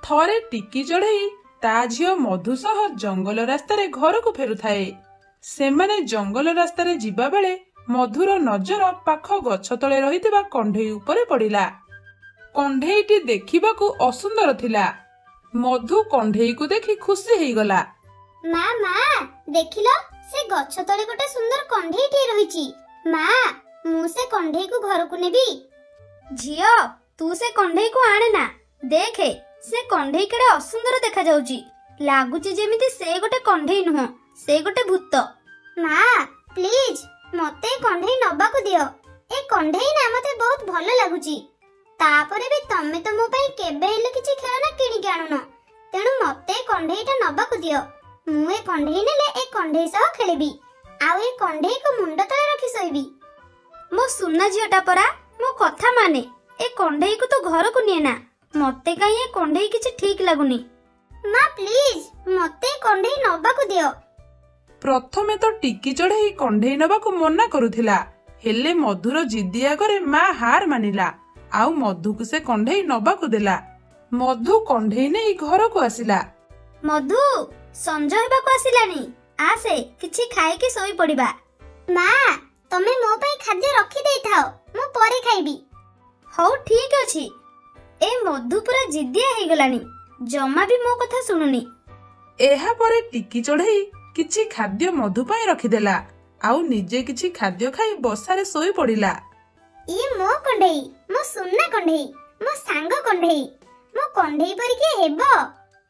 ଥରେ ଟିକି ଚଢ଼େଇ ତା ଝିଅ ମଧୁ ସହ ଜଙ୍ଗଲ ରାସ୍ତାରେ ଘରକୁ ଫେରୁଥାଏ। ସେମାନେ ଜଙ୍ଗଲ ରାସ୍ତାରେ ଯିବା ବେଳେ ମଧୁର ନଜର ପାଖ ଗଛ ତଳେ ରହିଥିବା କଣ୍ଢେଇ ଉପରେ ପଡ଼ିଲା। କଣ୍ଢେଇଟି ଦେଖିବାକୁ ଅସୁନ୍ଦର ଥିଲା। ମଧୁ କଣ୍ଢେଇକୁ ଦେଖି ଖୁସି ହେଇଗଲା। ମା ମା ଦେଖିଲ, ସେ ଗଛ ତଳେ ଗୋଟେ ସୁନ୍ଦର କଣ୍ଢେଇଟିଏ ରହିଛି। ମା, ମୁଁ ସେ କଣ୍ଢେଇକୁ ଘରକୁ ନେବି। ଝିଅ, ତୁ ସେ କଣ୍ଢେଇକୁ ଆଣେ ନା। ଦେଖେ, ସେ କଣ୍ଢେଇ କେଡ଼େ ଅସୁନ୍ଦର ଦେଖାଯାଉଛି। ଲାଗୁଛି ଯେମିତି ସେ ଗୋଟେ କଣ୍ଢେଇ ନୁହଁ, ସେ ଗୋଟେ ଭୂତ। ମା ପ୍ଲିଜ ମତେ କଣ୍ଢେଇ ନବାକୁ ଦିଅ। ଏ କଣ୍ଢେଇ ନା ମତେ ବହୁତ ଭଲ ଲାଗୁଛି। ତାପରେ ବି ତମେ ତ ମୋ ପାଇଁ କେବେ ହେଲେ କିଛି ଖେଳନା କିଣିକି ଆଣୁନ। ତେଣୁ ମତେ କଣ୍ଢେଇଟା ନବାକୁ ଦିଅ। ମୁଁ ଏ କଣ୍ଢେଇ ନେଲେ ଏ କଣ୍ଢେଇ ସହ ଖେଳିବି, ଆଉ ଏ କଣ୍ଢେଇକୁ ମୁଣ୍ଡ ତଳେ ରଖି ଶୋଇବି। ମୋ ସୁନା ଝିଅଟା ପରା, ମୋ କଥା ମାନେ। ଏ କଣ୍ଢେଇକୁ ତୁ ଘରକୁ ନିଏ ନା। ମତେ କାହିଁ ଏ କଣ୍ଢେଇ କିଛି ଠିକ ଲାଗୁନି। ମା ପ୍ଲିଜ ମତେ କଣ୍ଢେଇ ନବାକୁ ଦିଅ। ପ୍ରଥମେ ତ ଟିକି ଚଢ଼େଇ କଣ୍ଢେଇ ନବାକୁ ମନା କରୁଥିଲା, ହେଲେ ମଧୁର ଜିଦି ଆଗରେ ମା ହାର ମାନିଲା ଆଉ ମଧୁକୁ ସେ କଣ୍ଢେଇ ନବାକୁ ଦେଲା। ମଧୁ କଣ୍ଢେଇ ନେଇ ଘରକୁ ଆସିଲା। ମଧୁ, ସଞ୍ଜ ହେବାକୁ ଆସିଲାଣି। ଆସେ, କିଛି ଖାଇକି ଶୋଇ ପଡ଼ିବା। ମା, ତମେ ମୋ ପାଇଁ ଖାଦ୍ୟ ରଖି ଦେଇଥାଅ, ମୁଁ ପରେ ଖାଇବି। ହଉ ଠିକ ଅଛି। ଏ ମଧୁ ପୁରା ଜିଦିଆ ହେଇଗଲାଣି, ଜମା ବି ମୋ କଥା ଶୁଣୁନି। ଏହା ପରେ ଟିକି ଚଢ଼େଇ କିଛି ଖାଦ୍ୟ ମଧୁ ପାଇଁ ରଖିଦେଲା ଆଉ ନିଜେ କିଛି ଖାଦ୍ୟ ଖାଇ ବସାରେ ଶୋଇ ପଡ଼ିଲା। ଇଏ ମୋ କଣ୍ଢେଇ, ମୋ ସୁନା କଣ୍ଢେଇ, ମୋ ସାଙ୍ଗ କଣ୍ଢେଇ। ମୋ କଣ୍ଢେଇ ପରି କିଏ ହେବ?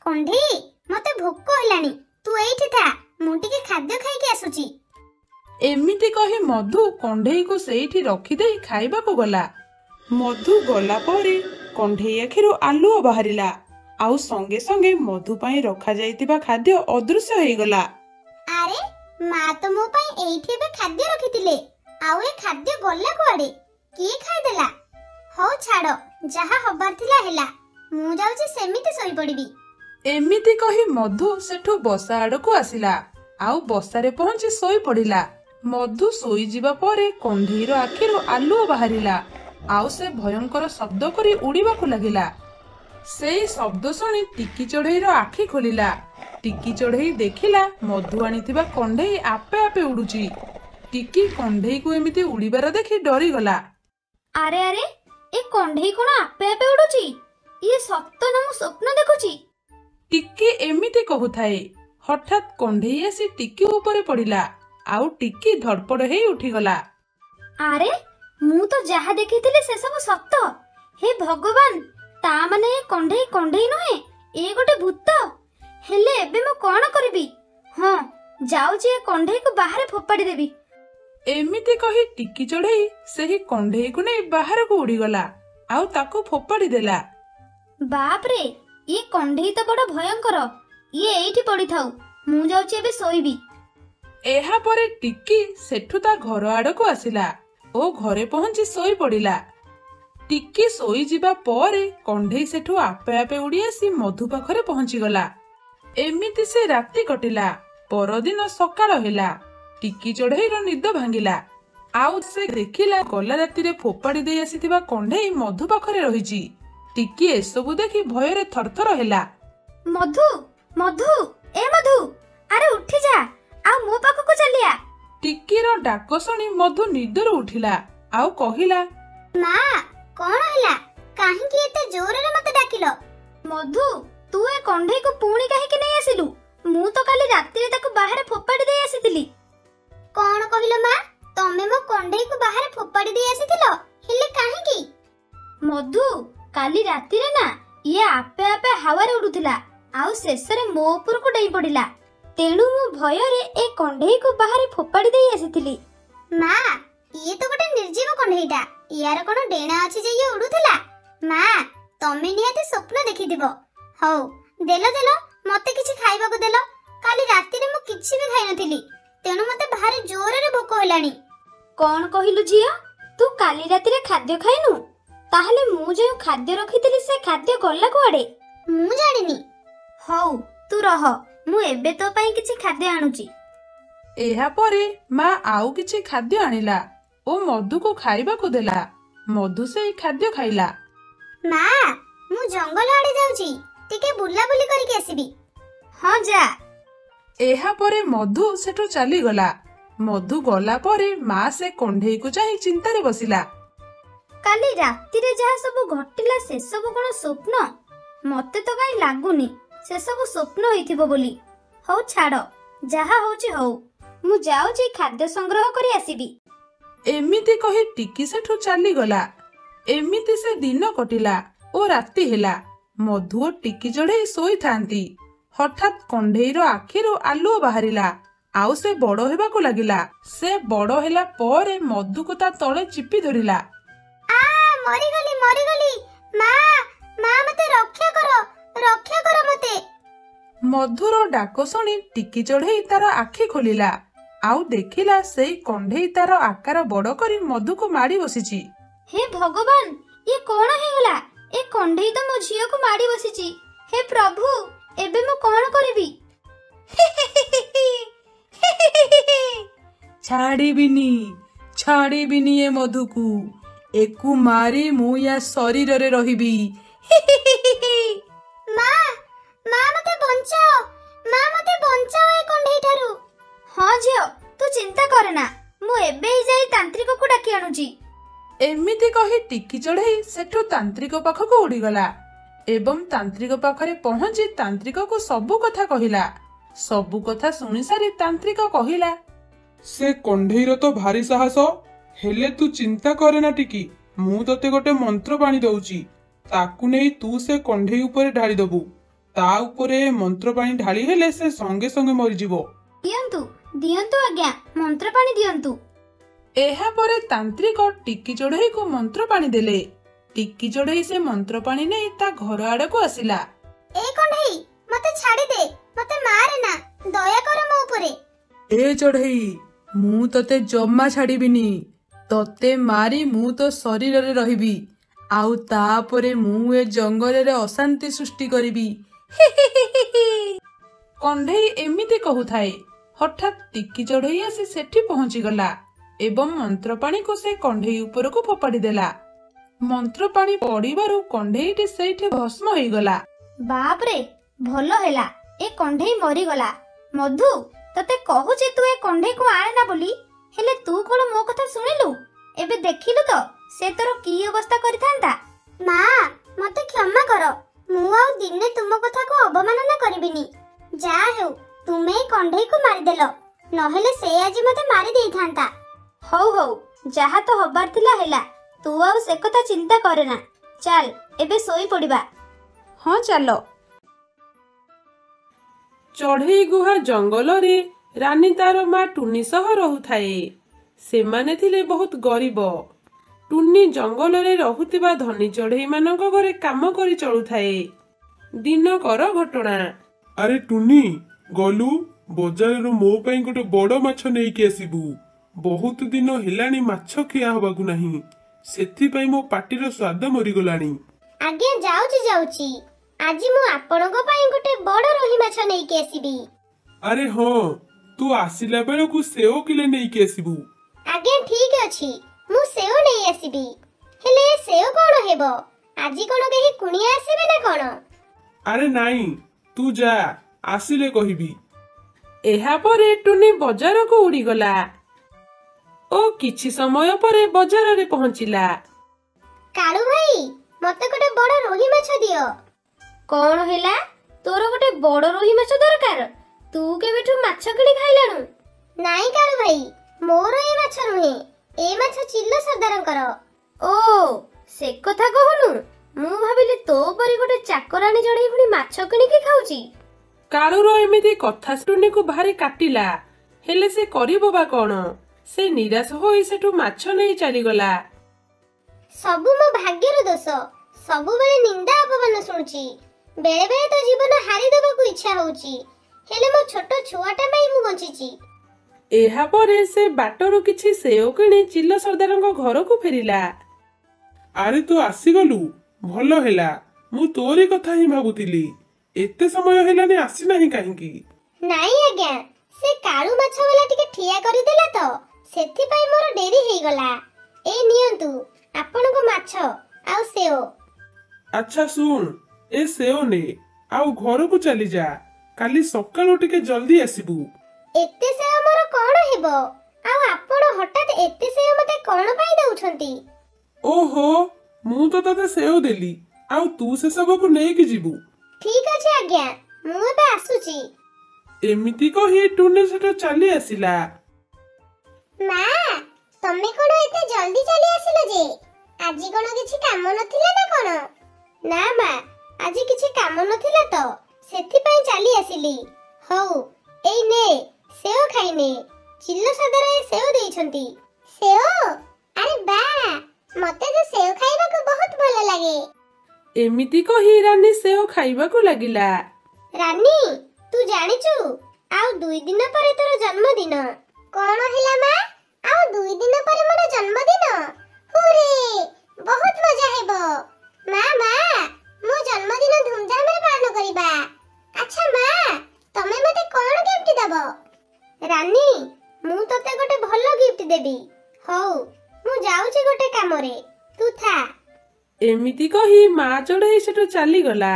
କଣ୍ଢେଇ, ମତେ ଭୋକ ହେଲାଣି, ତୁ ଏଇଠି ଥା, ମୁଁ ଟିକେ ଖାଦ୍ୟ ଖାଇକି ଆସୁଛି। ଏମିତି କହି ମଧୁ କଣ୍ଢେଇକୁ ସେଇଠି ରଖିଦେଇ ଖାଇବାକୁ ଗଲା। ମଧୁ ଗଲା ପରେ କଣ୍ଢେଇ ଆଖିରୁ ଆଲୁଅ ବାହାରିଲା ଆଉ ସଙ୍ଗେ ସଙ୍ଗେ ମଧୁ ପାଇଁ ରଖାଯାଇଥିବା ଖାଦ୍ୟ ଅଦୃଶ୍ୟ ହେଇଗଲା। ଆରେ, ମା ତ ମୋ ପାଇଁ ଏଇଠି ଏବେ ଖାଦ୍ୟ ରଖିଥିଲେ, ଆଉ ଏ ଖାଦ୍ୟ ଗଲା କୁଆଡେ? କିଏ ଖାଇଦେଲା? ହଉ ଛାଡ, ଯାହା ହବାର ଥିଲା ହେଲା, ମୁଁ ଯାଉଛି ସେମିତି ଶୋଇପଡ଼ିବି। ଏମିତି କହି ମଧୁ ସେଠୁ ବସା ଆଡକୁ ଆସିଲା ଆଉ ବସାରେ ପହଞ୍ଚି ଶୋଇ ପଡ଼ିଲା। ମଧୁ ଶୋଇଯିବା ପରେ କଣ୍ଢେଇର ଆଖିରୁ ଆଲୁଅ ବାହାରିଲା ଆଉ ସେ ଭୟଙ୍କର ଶବ୍ଦ କରି ଉଡ଼ିବାକୁ ଲାଗିଲା। ସେଇ ଶବ୍ଦ ଶୁଣି ଟିକି ଚଢ଼େଇର ଆଖି ଖୋଲିଲା। ଟିକି ଚଢ଼େଇ ଦେଖିଲା ମଧୁ ଆଣିଥିବା କଣ୍ଢେଇ ଆପେ ଆପେ ଉଡୁଛି। ଟିକି କଣ୍ଢେଇକୁ ଏମିତି ଉଡ଼ିବାର ଦେଖି ଡରିଗଲା। ଆରେ ଆରେ, ଏ କଣ୍ଢେଇ କଣ ଆପେ ଆପେ ଉଡୁଛି? ଇଏ ସତ ନା ମୁଁ ସ୍ୱପ୍ନ ଦେଖୁଛି? ଟିକି ଏମିତି କହୁଥାଏ, ହଠାତ୍ କଣ୍ଢେଇ ଆସି ଟିକି ଉପରେ ପଡ଼ିଲା ଆଉ ଟିକି ଧଡ଼ପଡ଼ ହେଇ ଉଠିଗଲା। ଆରେ, ମୁଁ ତ ଯାହା ଦେଖିଥିଲି ସେ ସବୁ ସତ। ହେ ଭଗବାନ, ତା ମାନେ ଏ କଣ୍ଢେଇ କଣ୍ଢେଇ ନୁହେଁ, ଏ ଗୋଟେ ଭୂତ। ହେଲେ ଏବେ ମୁଁ କଣ କରିବି? ହଁ, ଯାଉଛି ଏ କଣ୍ଢେଇକୁ ବାହାରେ ଫୋପାଡ଼ି ଦେବି। ଏମିତି କହି ଟିକି ଚଢ଼େଇ ସେହି କଣ୍ଢେଇକୁ ନେଇ ବାହାରକୁ ଉଡ଼ିଗଲା ଆଉ ତାକୁ ଫୋପାଡ଼ି ଦେଲା। ବାପରେ, ଇଏ କଣ୍ଢେଇ ତ ବଡ଼ ଭୟଙ୍କର। ଇଏ ଏଇଠି ପଡ଼ିଥାଉ, ମୁଁ ଯାଉଛି ଏବେ ଶୋଇବି। ଏହା ପରେ ଟିକି ସେଠୁ ତା ଘର ଆଡକୁ ଆସିଲା ଓ ଘରେ ପହଞ୍ଚି ଶୋଇ ପଡ଼ିଲା। ଟିକି ଶୋଇଯିବା ପରେ କଣ୍ଢେଇ ସେଠୁ ଆପେ ଆପେ ଉଡ଼ି ଆସି ମଧୁ ପାଖରେ ପହଞ୍ଚିଗଲା। ଏମିତି ସେ ରାତି କଟିଲା। ପରଦିନ ସକାଳ ହେଲା। ଟିକି ଚଢ଼େଇର ନିଦ ଭାଙ୍ଗିଲା ଆଉ ସେ ଦେଖିଲା ଗଲା ରାତିରେ ଫୋପାଡ଼ି ଦେଇ ଆସିଥିବା କଣ୍ଢେଇ ମଧୁ ପାଖରେ ରହିଛି। ଟିକି ଏସବୁ ଦେଖି ଭୟରେ ଥରଥର ହେଲା। ମଧୁ, ମଧୁ, ଏ ମଧୁ, ଆରେ ଉଠି ଯା, ଆଉ ମୋ ପାଖକୁ ଚାଲିଆ। ଟିକିର ଡାକ ଶୁଣି ମଧୁ ନିଦରୁ ଉଠିଲା ଆଉ କହିଲା, ମା, କଣ ହେଲା? କାହିଁକି ଏତେ ଜୋରରେ ମତେ ଡାକିଲ? ମଧୁ, ତୁ ଏ କଣ୍ଢେଇକୁ ପୁଣି କାହିଁକି ନେଇ ଆସିଲୁ? ମୁଁ ତ କାଲି ରାତିରେ ତାକୁ ବାହାରେ ଫୋପାଡ଼ି ଦେଇ ଆସିଥିଲି। କଣ କହିଲ ମା? ତମେ ମୋ କଣ୍ଢେଇକୁ ବାହାରେ ଫୋପାଡ଼ି ଦେଇ ଆସିଥିଲ? ହେଲେ କାହିଁକି? ମଧୁ, କାଲି ରାତିରେ ନା ଇଏ ଆପେ ଆପେ ହାୱାରେ ଉଡୁଥିଲା ଆଉ ଶେଷରେ ମୋ ଉପରକୁ ଡେଇଁ ପଡ଼ିଲା। ତେଣୁ ମୁଁ ଭୟରେ ଏ କଣ୍ଢେଇକୁ ବାହାରେ ଫୋପାଡ଼ି ଦେଇ ଆସିଥିଲି। ମା, ଇଏ ତ ଗୋଟେ ନିର୍ଜୀବ କଣ୍ଢେଇଟା। ইয়াର କଣ ଡେଣା ଅଛି ଯେ ଇଏ ଉଡୁଥିଲା? ମା, ତମେ ନିହାତି ସ୍ୱପ୍ନ ଦେଖିଥିବ। ହଉ, ଦେଲ ମତେ କିଛି ଖାଇବାକୁ ଦେଲ। କାଲି ରାତିରେ ମୁଁ କିଛି ବି ଖାଇନଥିଲି, ତେଣୁ ମତେ ଭାରି ଜୋରରେ ଭୋକ ହେଲାଣି। କଣ କହିଲୁ ଝିଅ? ତୁ କାଲି ରାତିରେ ଖାଦ୍ୟ ଖାଇନୁ? ତାହେଲେ ମୁଁ ଯେଉଁ ଖାଦ୍ୟ ରଖିଥିଲି ସେ ଖାଦ୍ୟ ଗଲା କୁଆଡେ? ମୁଁ ଜାଣିନି। ହଉ, ତୁ ରହ, ମୁଁ ଏବେ ତୋ ପାଇଁ କିଛି ଖାଦ୍ୟ ଆଣୁଛି। ଏହା ପରେ ମା ଆଉ କିଛି ଖାଦ୍ୟ ଆଣିଲା ଓ ମଧୁକୁ ଖାଇବାକୁ ଦେଲା। ମଧୁ ସେଇ ଖାଦ୍ୟ ଖାଇଲା। ମା, ମୁଁ ଜଙ୍ଗଲ ଆଡେ ଯାଉଛି, ଟିକେ ବୁଲାବୁଲି କରିକି ଆସିବି। ହଁ ଯା। ଏହାପରେ ମଧୁ ସେଠୁ ଚାଲିଗଲା। ମଧୁ ଗଲା ପରେ ମା ସେ କଣ୍ଢେଇକୁ ଚାହିଁ ଚିନ୍ତାରେ ବସିଲା। କାଲି ରାତିରେ ଯାହା ସବୁ ଘଟିଲା ସେ ସବୁ କଣ ସ୍ୱପ୍ନ? ମତେ ତ କାଇଁ ଲାଗୁନି ସେ ସବୁ ସ୍ୱପ୍ନ ହେଇଥିବ ବୋଲି। ହଉ ଛାଡ, ଯାହା ହଉଛି ହଉ। ମୁଁ ଯାଉଛି ଖାଦ୍ୟ ସଂଗ୍ରହ କରି ଆସିବି। ଏମିତି କହି ଟିକି ସେଠୁ ଚାଲିଗଲା। ଏମିତି ସେ ଦିନ କଟିଲା ଓ ରାତି ହେଲା। ମଧୁ ଓ ଟିକି ଚଢ଼େଇ ଶୋଇଥାନ୍ତି। ହଠାତ୍ କଣ୍ଢେଇର ଆଖିରୁ ଆଲୁଅ ବାହାରିଲା ଆଉ ସେ ବଡ ହେବାକୁ ଲାଗିଲା। ସେ ବଡ ହେଲା ପରେ ମଧୁକୁ ତା ତଳେ ଚିପି ଧରିଲା। ମରିଗଲି ମରିଗଲି, ମା ମା ମତେ ରକ୍ଷା କର ମତେ। ମଧୁର ଡାକ ଶୁଣି ଟିକି ଚଢ଼େଇ ତାର ଆଖି ଖୋଲିଲା ଆଉ ଦେଖିଲା ସେଇ କଣ୍ଢେଇ ତାର ଆକାର ବଡ କରି ମଧୁକୁ ମାଡ଼ି ବସିଛି। ହେ ଭଗବାନ, ଇଏ କଣ ହେଇଗଲା? ଏ କଣ୍ଢେଇ ତ ମୋ ଝିଅକୁ ମାଡ଼ି ବସିଛି। ହେ ପ୍ରଭୁ, ଏବେ ମୁଁ କଣ କରିବି? ଛାଡ଼ିବିନି ଏ ମଧୁକୁ। ଏକୁ ମାରି ମୁଁ ୟା ଶରୀରରେ ରହିବି। ମା ମତେ ବଞ୍ଚାଅ ଏ କଣ୍ଢେଇ ଠାରୁ। ହଁ ଝିଅ, ତୁ ଚିନ୍ତା କରନା, ମୁଁ ଏବେ ହିଁ ଯାଇ ତାନ୍ତ୍ରିକକୁ ଡାକି ଆଣୁଛି। ଏମିତି କହି ଟିକି ଚଢ଼େଇ ସେଠୁ ତାନ୍ତ୍ରିକ ପାଖକୁ ଉଡ଼ିଗଲା ଏବଂ ତାନ୍ତ୍ରିକ ପାଖରେ ପହଞ୍ଚି ତାନ୍ତ୍ରିକକୁ ସବୁ କଥା କହିଲା। ସବୁ କଥା ଶୁଣି ସାରି ତାନ୍ତ୍ରିକ କହିଲା, ସେ କଣ୍ଢେଇର ତ ଭାରି ସାହସ। ହେଲେ ତୁ ଚିନ୍ତା କରେନା ଟିକି, ମୁଁ ତତେ ଗୋଟେ ମନ୍ତ୍ର ପାଣି ଦଉଛି। ତାକୁ ନେଇ ତୁ ସେ କଣ୍ଢେଇ ଉପରେ ଢାଳି ଦବୁ। ତା ଉପରେ ମନ୍ତ୍ର ପାଣି ଢାଳି ହେଲେ ସେ ସଙ୍ଗେ ସଙ୍ଗେ ମରିଯିବ। ଦିଅନ୍ତୁ ଆଜ୍ଞା, ମନ୍ତ୍ର ପାଣି ଦିଅନ୍ତୁ। ଏହାପରେ ତାନ୍ତ୍ରିକ ଟିକି ଚଢ଼େଇକୁ ମନ୍ତ୍ର ପାଣି ଦେଲେ। ଟିକି ଚଢ଼େଇ ସେ ମନ୍ତ୍ର ପାଣି ନେଇ ତା ଘର ଆଡକୁ ଆସିଲା। ଏ କଣ୍ଢେଇ, ମତେ ଛାଡ଼ି ଦେ, ମତେ ମାରେ ନା, ଦୟା କର ମୋ ଉପରେ। ଏ ଚଢ଼େଇ, ମୁଁ ତତେ ଜମା ଛାଡ଼ିବିନି। ତତେ ମାରି ମୁଁ ତୋ ଶରୀରରେ ରହିବି ଆଉ ତାପରେ ମୁଁ ଏ ଜଙ୍ଗଲରେ ଅଶାନ୍ତି ସୃଷ୍ଟି କରିବି। କଣ୍ଢେଇ ଏମିତି କହୁଥାଏ। ହଠାତ୍ ଟିକି ଚଢ଼େଇ ଆସି ସେଠି ପହଞ୍ଚିଗଲା ଏବଂ ମନ୍ତ୍ର ପାଣିକୁ ସେ କଣ୍ଢେଇ ଉପରକୁ ଫୋପାଡ଼ି ଦେଲା। ମନ୍ତ୍ର ପାଣି ପଡ଼ିବାରୁ କଣ୍ଢେଇଟି ସେଇଠି ଭସ୍ମ ହେଇଗଲା। ବାପରେ, ଭଲ ହେଲା, ଏ କଣ୍ଢେଇ ମରିଗଲା। ମଧୁ, ତତେ କହୁଛି ତୁ ଏ କଣ୍ଢେଇକୁ ଆଣେନା ବୋଲି, ହେଲେ ତୁ କଣ ମୋ କଥା ଶୁଣିଲୁ? ଏବେ ଦେଖିଲୁ ତ ସେ ତୋର କି ଅବସ୍ଥା କରିଥାନ୍ତା। ମା ମତେ କ୍ଷମା କର, ମୁଁ ଆଉ ଦିନେ ତୁମ କଥାକୁ ଅବମାନନା କରିବିନି। ଯାହା ହେଉ ତୁମେ ଏ କଣ୍ଢେଇକୁ ମାରିଦେଲ, ନହେଲେ ସେ ଆଜି ମତେ ମାରି ଦେଇଥାନ୍ତା। ହଉ ହଉ, ଯାହା ତ ହବାର ଥିଲା ହେଲା। ତୁ ଆଉ ସେ କଥା ଚିନ୍ତା କରେନା। ଚାଲ ଏବେ ଶୋଇ ପଡିବା। ହଁ ଚାଲ। ଚଢ଼େଇ ଗୁହା ଜଙ୍ଗଲରେ ରାନୀ ତାର ମା ଟୁନି ସହ ରହୁଥାଏ। ସେମାନେ ଥିଲେ ବହୁତ ଗରିବ। ଟୁନି ଜଙ୍ଗଲରେ ରହୁଥିବା ଧନୀ ଚଢ଼େଇ ମାନଙ୍କ ଘରେ କାମ କରି ଚଳୁଥାଏ। ଦିନକର ଘଟଣା। ଆରେ ଟୁନି, ଗଲୁ ବଜାରରୁ ମୋ ପାଇଁ ଗୋଟେ ବଡ ମାଛ ନେଇକି ଆସିବୁ। ବହୁତ ଦିନ ହେଲାଣି ମାଛ ଖିଆ ହବାକୁ ନାହିଁ, ସେଥିପାଇଁ ମୋ ପାଟିର ସ୍ୱାଦ ମରିଗଲାଣି। ଆଜ୍ଞା ଯାଉଛି, ଆଜି ମୁଁ ଆପଣଙ୍କ ପାଇଁ ଗୋଟେ ବଡ ରୋହି ମାଛ ନେଇକି ଆସିବି। ଆରେ ହଁ, ତୁ ଆସିଲା ବେଳକୁ ସେଓ କିଲେ ନେଇକି ଆସିବୁ। ଆଜ୍ଞା ଠିକ ଅଛି, ମୁଁ ସେଓ ନେଇ ଆସିବି। ହେଲେ ସେଓ କଣ ହେବ? ଆଜି କଣ କେହି କୁଣିଆ ଆସିବେ ନା କଣ? ଆରେ ନାଇଁ, ତୁ ଯା, ଆସିଲେ କହିବି। ଏହାପରେ ଟୁନି ବଜାରକୁ ଉଡ଼ିଗଲା ଓ କିଛି ସମୟ ପରେ ବଜାରରେ ପହଞ୍ଚିଲା। କାଳୁ ଭାଇ, ମତେ ଗୋଟେ ବଡ ରୋହି ମାଛ ଦିଅ। କଣ ହେଲା? ତୋର ଗୋଟେ ବଡ ରୋହି ମାଛ ଦରକାର? ତୁ କେବେଠୁ ମାଛ କିଣି ଖାଇଲାଣୁ? ନାଇଁ କାଳୁ ଭାଇ, ମୋର ଏ ମାଛ ନୁହେଁ, ଏ ମାଛ ଚିଲ ସର୍ଦ୍ଦାରଙ୍କର। ଓ, ସେ କଥା କହୁନୁ। ମୁଁ ଭାବିଲି ତୋ ପରି ଗୋଟେ ଚାକରାଣୀ ଜଣେ ପୁଣି ମାଛ କିଣିକି ଖାଉଛି। କାଳୁର ଏମିତି କଥା ଟୁନିକୁ ଭାରି କାଟିଲା। ହେଲେ ସେ କରିବ ବା କଣ? ସେ ନିରାଶ ହୋଇ ସେଠୁ ମାଛ ନେଇ ଚାଲିଗଲା। ସବୁ ମୋ ଭାଗ୍ୟର ଦୋଷ। ସବୁବେଳେ ନିନ୍ଦା ଅପମାନ ଶୁଣୁଛି। ବେଳେ ବେଳେ ତ ଜୀବନ ହାରିଦେବାକୁ ଇଚ୍ଛା ହଉଛି, ହେଲେ ମୋ ଛୋଟ ଛୁଆଟା ପାଇଁ ମୁଁ ବଞ୍ଚିଛି। ଏହାପରେ ସେ ବାଟରୁ କିଛି ସେଓ କିଣି ଚିଲ ସର୍ଦ୍ଦାରଙ୍କ ଘରକୁ ଫେରିଲା। ଆରେ ତୁ ଆସିଗଲୁ, ଭଲ ହେଲା। ମୁଁ ତୋରି କଥା ହିଁ ଭାବୁଥିଲି। ଏତେ ସମୟ ହେଲାନି ଆସିନାହିଁ କାହିଁକି? ନାଇଁ ଆଜ୍ଞା, ସେ କାଳୁ ମାଛ ବାଲା ଟିକେ ଠିଆ କରିଦେଲା ତ, ସେଥିପାଇଁ ମୋର ଡେରି ହେଇଗଲା। ଏ ନିଅନ୍ତୁ ଆପଣଙ୍କ ମାଛ ଆଉ ସେଓ। ଆଚ୍ଛା ଶୁଣ, ଏ ସେଓ ନେ ଆଉ ଘରକୁ ଚାଲି ଯା। କାଲି ସକାଳୁ ଟିକେ ଜଲ୍ଦି ଆସିବୁ। ଏତେ ସେଓ ମୋର କଣ ହେବ? ଆଉ ଆପଣ ହଠାତ୍ ଏତେ ସେଓ ମତେ କଣ ପାଇଁ ଦଉଛନ୍ତି? ଓହୋ, ମୁଁ ତ ତତେ ସେଓ ଦେଲି, ଆଉ ତୁ ସେ ସବୁକୁ ନେଇକି ଯିବୁ। ଠିକ ଅଛି ଆଜ୍ଞା, ମୁଁ ଏବେ ଆସୁଛି। ଏମିତି କହି ଟୁନି ସେଠୁ ଚାଲି ଆସିଲା। ମା, ତମେ କଣ ଏତେ ଜଲ୍ଦି ଚାଲି ଆସିଲ ଯେ? ଆଜି କଣ କିଛି କାମ ନଥିଲା ନା କଣ? ନା ମା, ଆଜି କିଛି କାମ ନଥିଲା ତ, ସେଥିପାଇଁ ଚାଲି ଆସିଲି। ହଉ, ଏଇ ନେ, ସେଓ ଖାଇନେ। ଚିଲ୍ଲ ସଦାରେ ସେଓ ଦେଇଛନ୍ତି। ସେଓ? ଆରେ ବା, ମତେ ତ ସେଓ ଖାଇବାକୁ ବହୁତ ଭଲ ଲାଗେ। ଏମିତି କହି ରାନୀ ସେଓ ଖାଇବାକୁ ଲାଗିଲା। ରାନୀ, ତୁ ଜାଣିଛୁ ଆଉ 2 ଦିନ ପରେ ତୋର ଜନ୍ମଦିନ। କଣ ହେଲା ମା? ଆଉ 2 ଦିନ ପରେ ମୋର ଜନ୍ମଦିନ? ହୁରେ, ବହୁତ ମଜା ହେବ। ମା, ମୋ ଜନ୍ମଦିନ ଧୁମଧାମରେ ପାଳନ କରିବା। ଆଚ୍ଛା ମା, ତମେ ମତେ କଣ ଗିଫ୍ଟ ଦବ? ରାନୀ, ମୁଁ ତତେ ଗୋଟେ ଭଲ ଗିଫ୍ଟ ଦେବି। ହଉ, ମୁଁ ଯାଉଛି ଗୋଟେ କାମରେ, ତୁ ଥା। ଏମିତି କହି ମା ଚଢ଼େଇ ସେଠୁ ଚାଲିଗଲା।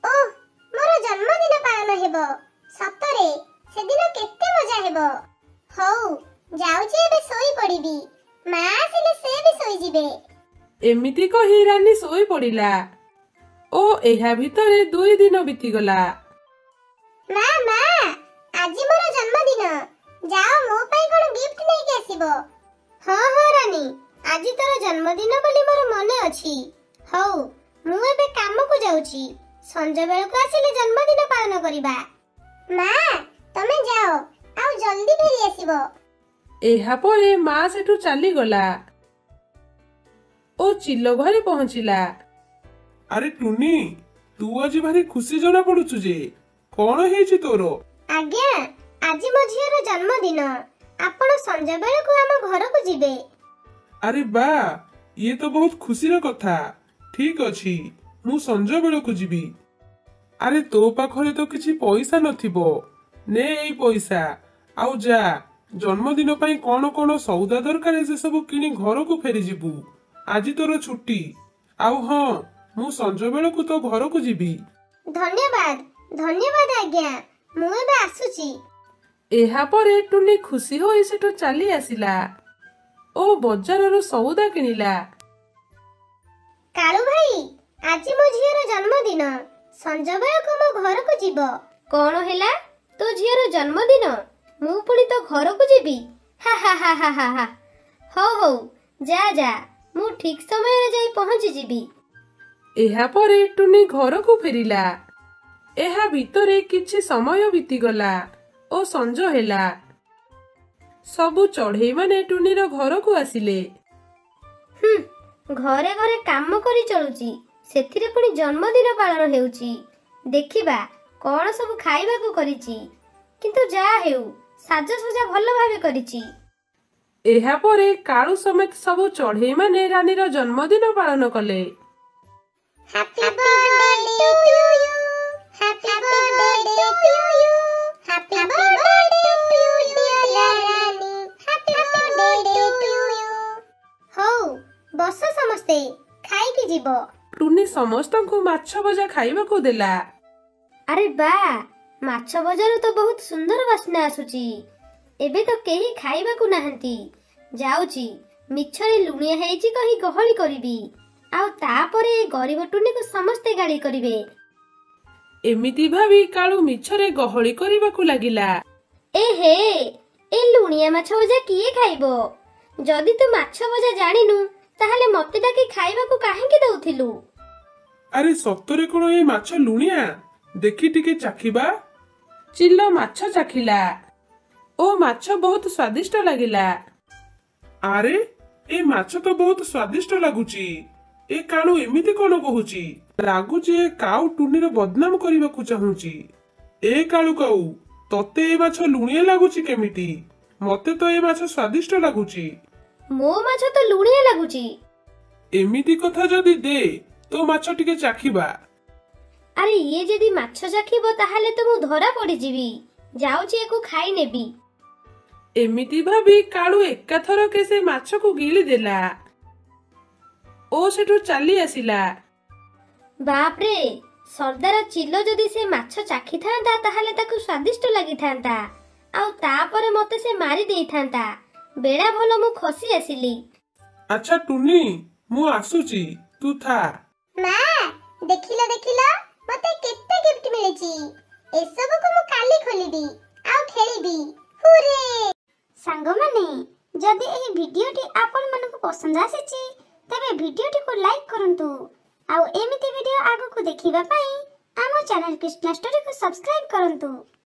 ଓଃ, ମୋର ଜନ୍ମଦିନ ପାଳନ ହେବ। ସତରେ ସେଦିନ କେତେ ମଜା ହେବ। ହଉ, ଯାଉଛି ଏବେ ଶୋଇ ପଡ଼ିବି। ମା ଆସିଲେ ସେ ବି ଶୋଇଯିବେ। ଏମିତି କହି ରାନୀ ଶୋଇ ପଡ଼ିଲା ଓ ଏହା ଭିତରେ 2 ଦିନ ବିତିଗଲା। ମା, ଆଜି ମୋର ଜନ୍ମଦିନ। ଯାଅ ମୋ ପାଇଁ କଣ ଗିଫ୍ଟ ନେଇକି ଆସିବ। ହଁ ରାନୀ, ଆଜି ତୋର ଜନ୍ମଦିନ ବୋଲି ମୋର ମନେ ଅଛି। ହଉ, ମୁଁ ଏବେ କାମକୁ ଯାଉଛି। ସଞ୍ଜ ବେଳକୁ ଆସିଲେ ଜନ୍ମଦିନ ପାଳନ କରିବା। ମା, ତମେ ଯାଅ, ଆଉ ଜଲ୍ଦି ଫେରି ଆସିବ। ଏହା ପରେ ମା ସେଠୁ ଚାଲିଗଲା ଓ ଚିଲ ଘରେ ପହଞ୍ଚିଲା। ଆରେ ଟୁନି, ତୁ ଆଜି ଭାରି ଖୁସି ଜଣା ପଡୁଛୁ ଯେ, କଣ ହେଇଛି ତୋର? ଆଜ୍ଞା, ଆଜି ମୋ ଝିଅର ଜନ୍ମଦିନ। ଆପଣ ସଞ୍ଜ ବେଳକୁ ଆମ ଘରକୁ ଯିବେ। ଆରେ ବା, ଇଏ ତ ବହୁତ ଖୁସିର କଥା। ଠିକ ଅଛି, ମୁଁ ସଞ୍ଜ ବେଳକୁ ଯିବି। ଆରେ ତୋ ପାଖରେ ତ କିଛି ପଇସା ନଥିବ। ନେ ଏଇ ପଇସା, ଆଉ ଯା, ଜନ୍ମଦିନ ପାଇଁ କଣ କଣ ସଉଦା ଦରକାର ସେ ସବୁ କିଣି ଘରକୁ ଫେରିଯିବୁ। ଆଜି ତୋର ଛୁଟି। ଆଉ ହଁ, ମୁଁ ସଞ୍ଜ ବେଳକୁ ତୋ ଘରକୁ ଯିବି। ଧନ୍ୟବାଦ ଆଜ୍ଞା, ମୁଁ ଏବେ ଆସୁଛି। ଏହା ପରେ ଟୁନି ଖୁସି ହୋଇ ସେଠୁ ଚାଲି ଆସିଲା ଓ ବଜାରରୁ ସଉଦା କିଣିଲା। କାଳୁ ଭାଇ, ଆଜି ମୋ ଝିଅର ଜନ୍ମଦିନ। ସଞ୍ଜ ବେଳକୁ ମୋ ଘରକୁ ଯିବ। କଣ ହେଲା? ତୋ ଝିଅର ଜନ୍ମଦିନ? ମୁଁ ପୁଣି ତୋ ଘରକୁ ଯିବି? ହା ହା ହା ହା ହା ହା। ହଉ, ଯା, ମୁଁ ଠିକ ସମୟରେ ଯାଇ ପହଞ୍ଚିଯିବି। ଏହା ପରେ ଟୁନି ଘରକୁ ଫେରିଲା। ଏହା ଭିତରେ କିଛି ସମୟ ବିତିଗଲା ଓ ସଞ୍ଜ ହେଲା। ସବୁ ଚଢ଼େଇମାନେ ଟୁନିର ଘରକୁ ଆସିଲେ। ଘରେ ଘରେ କାମ କରି ଚଳୁଛି, ସେଥିରେ ପୁଣି ଜନ୍ମଦିନ ପାଳନ ହେଉଛି। ଦେଖିବା କଣ ସବୁ ଖାଇବାକୁ କରିଛି। କିନ୍ତୁ ଯାହା ହେଉ, ସାଜସଜା ଭଲ ଭାବେ କରିଛି। ଏହା ପରେ କାଳୁ ସମେତ ସବୁ ଚଢ଼େଇମାନେ ରାନୀର ଜନ୍ମଦିନ ପାଳନ କଲେ। Happy birthday to you. Happy birthday to you. Happy birthday to you, dear Rani. Happy birthday to you. ହଉ, ବସ ସମସ୍ତେ, ଖାଇକି ଯିବ। ଟୁନି ସମସ୍ତଙ୍କୁ ମାଛ ଭଜା ଖାଇବାକୁ ଦେଲା। ଆରେ ବା, ମାଛ ଭଜାରୁ ତ ବହୁତ ସୁନ୍ଦର ବାସ୍ନା ଆସୁଛି। ଏବେ ତ କେହି ଖାଇବାକୁ ନାହାନ୍ତି। ଯାଉଛି, ମିଛରେ ଲୁଣିଆ ହେଇଛି କହି ଗହଳି କରିବି, ଆଉ ତାପରେ ଗରିବ ଟୁନିକୁ ସମସ୍ତେ ଗାଳି କରିବେ। ଏମିତି ଭାବି କାଳୁ ମିଛରେ ଗହଳି କରିବାକୁ ଲାଗିଲା। ଏହେ, ଏ ଲୁଣିଆ ମାଛ ଭଜା କିଏ ଖାଇବ? ଯଦି ତୁ ମାଛ ଭଜା ଜାଣିନୁ, ତାହେଲେ ମତେ ଡାକି ଖାଇବାକୁ କାହିଁକି ଦଉଥିଲୁ? ଆରେ ସତରେ କଣ ଏ ମାଛ ଲୁଣିଆ? ଦେଖି ଟିକେ ଚାଖିବା। ଚିଲ ମାଛ ଚାଖିଲା ଓ ମାଛ ବହୁତ ସ୍ୱାଦିଷ୍ଟ ଲାଗିଲା। ଆରେ ଏ ମାଛ ତ ବହୁତ ସ୍ୱାଦିଷ୍ଟ ଲାଗୁଛି। ଏ କାଳୁ ଏମିତି କଣ କହୁଛି? ଲାଗୁଛି ଏ କାଉ ଟୁନିର ବଦନାମ କରିବାକୁ ଚାହୁଁଛି। ଏ କାଳୁ, ତତେ ଏ ମାଛ ଲୁଣିଆ ଲାଗୁଛି କେମିତି? ମତେ ତ ଏ ମାଛ ସ୍ୱାଦିଷ୍ଟ ଲାଗୁଛି। ମୋ ମାଛ ତ ଲୁଣିଆ ଲାଗୁଛି। ଏମିତି କଥା ଯଦି ଦେ, ତୋ ମାଛ ଟିକେ ଚାଖିବା। ଆରେ ଇଏ ଯଦି ମାଛ ଚାଖିବ ତାହେଲେ ତ ମୁଁ ଧରା ପଡିଯିବି। ଯାଉଛି ୟାକୁ ଖାଇ ନେବି। ଏମିତି ଭାବି କାଳୁ ଏକାଥରକେ ସେ ମାଛକୁ ଗିଳି ଦେଲା ଓ ସେଠୁ ଚାଲି ଆସିଲା। ବାପରେ, ସର୍ଦ୍ଦାର ଚିଲ ଯଦି ସେ ମାଛ ଚାଖିଥାନ୍ତା ତାହେଲେ ତାକୁ ସ୍ୱାଦିଷ୍ଟ ଲାଗିଥାନ୍ତା, ଆଉ ତାପରେ ମତେ ସେ ମାରି ଦେଇଥାନ୍ତା। ବେଳା ଭଲ ମୁଁ ଖସି ଆସିଲି। ଆଚ୍ଛା ଟୁନି, ମୁଁ ଆସୁଛି, ତୁ ଥା। ମା, ଦେଖିଲ ଦେଖିଲ ମତେ କେତେ ଗିଫ୍ଟ ମିଳିଛି। ଏସବୁକୁ ମୁଁ କାଲି ଖୋଲିବି ଆଉ ଖେଳିବି। ହୁରେ! ସାଙ୍ଗମାନେ, ଯଦି ଏହି ଭିଡିଓଟି ଆପଣମାନଙ୍କୁ ପସନ୍ଦ ଆସିଛି ତେବେ ଭିଡିଓଟିକୁ ଲାଇକ୍ କରନ୍ତୁ, ଆଉ ଏମିତି ଭିଡିଓ ଆଗକୁ ଦେଖିବା ପାଇଁ ଆମ ଚ୍ୟାନେଲ କ୍ରିଷ୍ଣା ଷ୍ଟୋରୀକୁ ସବସ୍କ୍ରାଇବ କରନ୍ତୁ।